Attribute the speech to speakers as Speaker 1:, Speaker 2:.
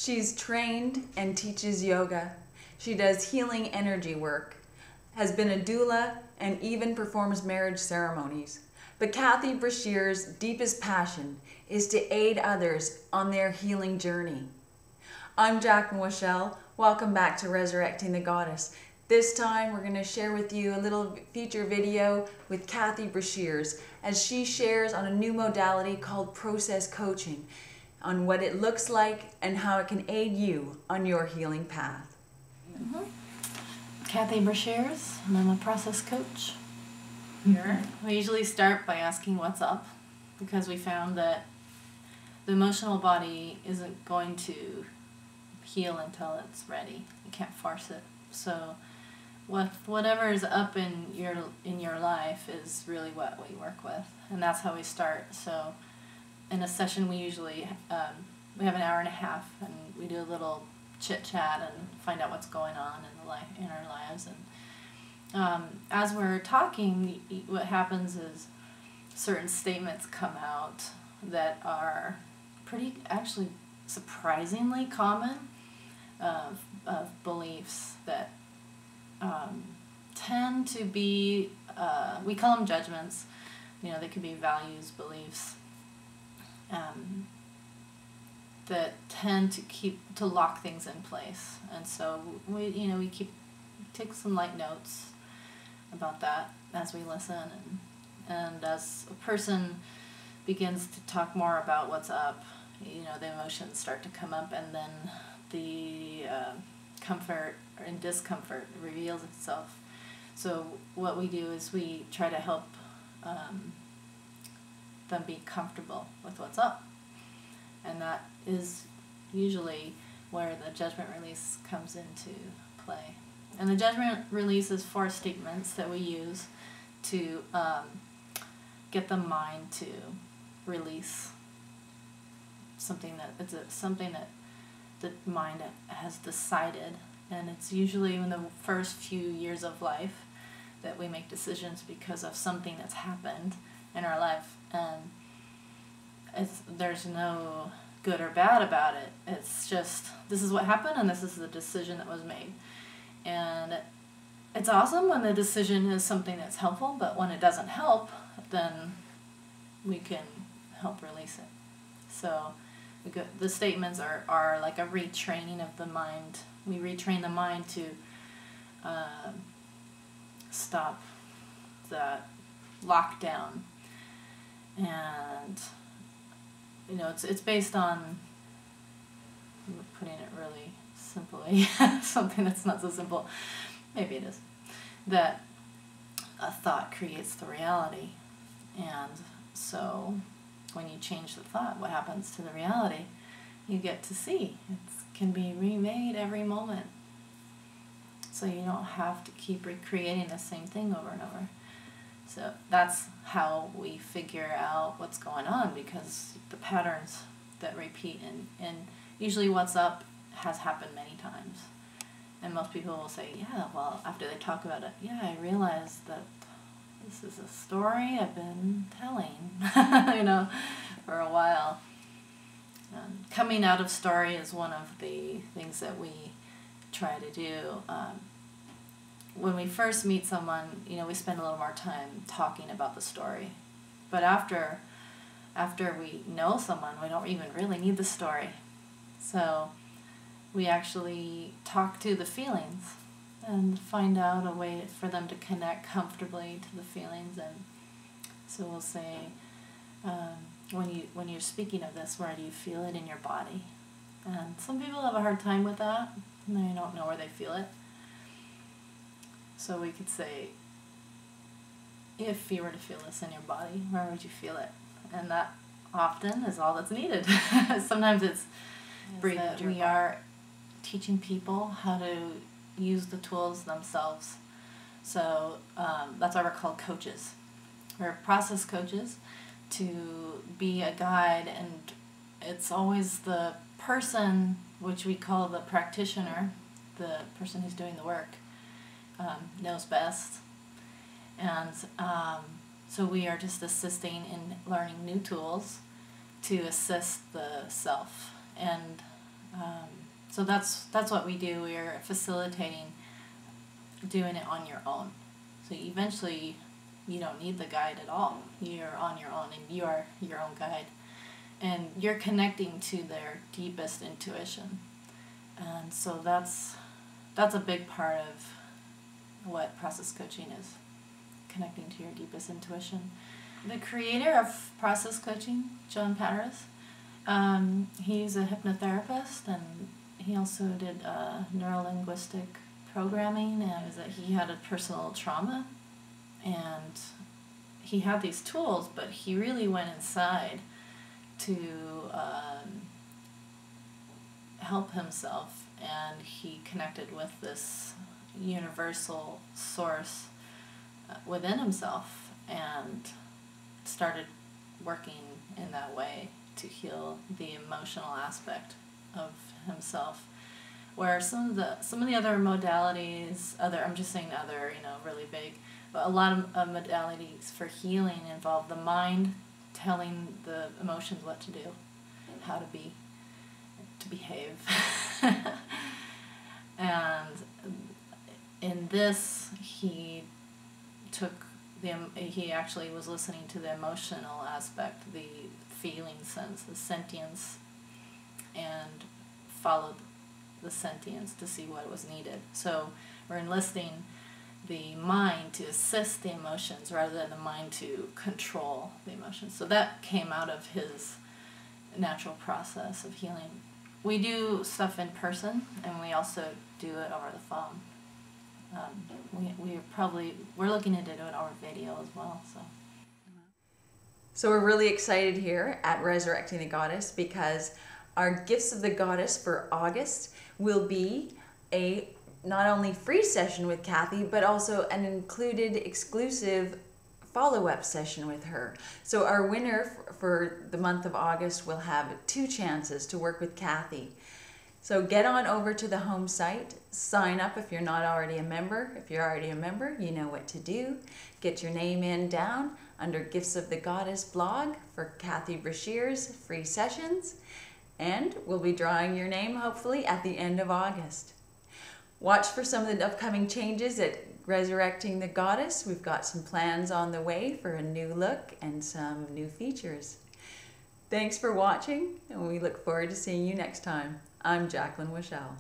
Speaker 1: She's trained and teaches yoga. She does healing energy work, has been a doula, and even performs marriage ceremonies. But Cathy Breshears' deepest passion is to aid others on their healing journey. I'm Jacqueline Wachelle. Welcome back to Resurrecting the Goddess. This time we're going to share with you a little feature video with Cathy Breshears as she shares on a new modality called process coaching, on what it looks like and how it can aid you on your healing path.
Speaker 2: Cathy Breshears, and I'm a process coach. Here, we usually start by asking what's up, because we found that the emotional body isn't going to heal until it's ready. You can't force it. So whatever is up in your life is really what we work with, and that's how we start. So in a session we usually we have an hour and a half, and we do a little chit chat and find out what's going on in our lives. And as we're talking, what happens is certain statements come out that are pretty, actually surprisingly common, of beliefs that tend to be, we call them judgments. You know, they could be values, beliefs, that tend to lock things in place. And so we take some light notes about that as we listen, and as a person begins to talk more about what's up, the emotions start to come up, and then the comfort and discomfort reveals itself. So what we do is we try to help them be comfortable with what's up, and that is usually where the judgment release comes into play. And the judgment release is 4 statements that we use to get the mind to release something that the mind has decided. And it's usually in the first few years of life that we make decisions because of something that's happened in our life, and there's no good or bad about it. It's just, this is what happened, and this is the decision that was made. And it's awesome when the decision is something that's helpful, but when it doesn't help, then we can help release it. So the statements are like a retraining of the mind. We retrain the mind to stop that lockdown. And it's based on, putting it really simply, something that's not so simple, maybe it is, that a thought creates the reality. And so when you change the thought, what happens to the reality? You get to see it can be remade every moment. So you don't have to keep recreating the same thing over and over. So that's how we figure out what's going on, because the patterns that repeat, and usually what's up has happened many times. And most people will say, yeah, well, after they talk about it, yeah, I realized that this is a story I've been telling, for a while. Coming out of story is one of the things that we try to do. When we first meet someone, we spend a little more time talking about the story. But after we know someone, we don't even really need the story. So we actually talk to the feelings and find out a way for them to connect comfortably to the feelings. And so we'll say, when you're speaking of this, where do you feel it in your body? And some people have a hard time with that, and they don't know where they feel it. So we could say, if you were to feel this in your body, where would you feel it? And that often is all that's needed. Sometimes it's that we are teaching people how to use the tools themselves. So that's why we're called coaches. We're process coaches, to be a guide, and it's always the person, which we call the practitioner, the person who's doing the work, knows best. And so we are just assisting in learning new tools to assist the self. And So that's what we do. We are facilitating doing it on your own. So eventually you don't need the guide at all. You're on your own, and you are your own guide. And you're connecting to their deepest intuition. And so that's a big part of what process coaching is, connecting to your deepest intuition. The creator of process coaching, John Patteris, he's a hypnotherapist, and he also did neurolinguistic programming, and that he had a personal trauma, and he had these tools, but he really went inside to help himself, and he connected with this universal source within himself and started working in that way to heal the emotional aspect of himself. Where some of the other modalities, I'm just saying other, really big, but a lot of modalities for healing involve the mind telling the emotions what to do, how to be, to behave. And in this, he actually was listening to the emotional aspect, the feeling sense, the sentience, and followed the sentience to see what was needed. So we're enlisting the mind to assist the emotions rather than the mind to control the emotions. So that came out of his natural process of healing. We do stuff in person, and we also do it over the phone. We're looking into doing over video as well.
Speaker 1: So we're really excited here at Resurrecting the Goddess because our Gifts of the Goddess for August will be a not only free session with Cathy, but also an included exclusive follow-up session with her. So our winner for the month of August will have 2 chances to work with Cathy. So get on over to the home site, sign up if you're not already a member. If you're already a member, you know what to do. Get your name in down under Gifts of the Goddess blog for Cathy Breshears free sessions, and we'll be drawing your name hopefully at the end of August. Watch for some of the upcoming changes at Resurrecting the Goddess. We've got some plans on the way for a new look and some new features. Thanks for watching, and we look forward to seeing you next time. I'm Jacqueline Wischel.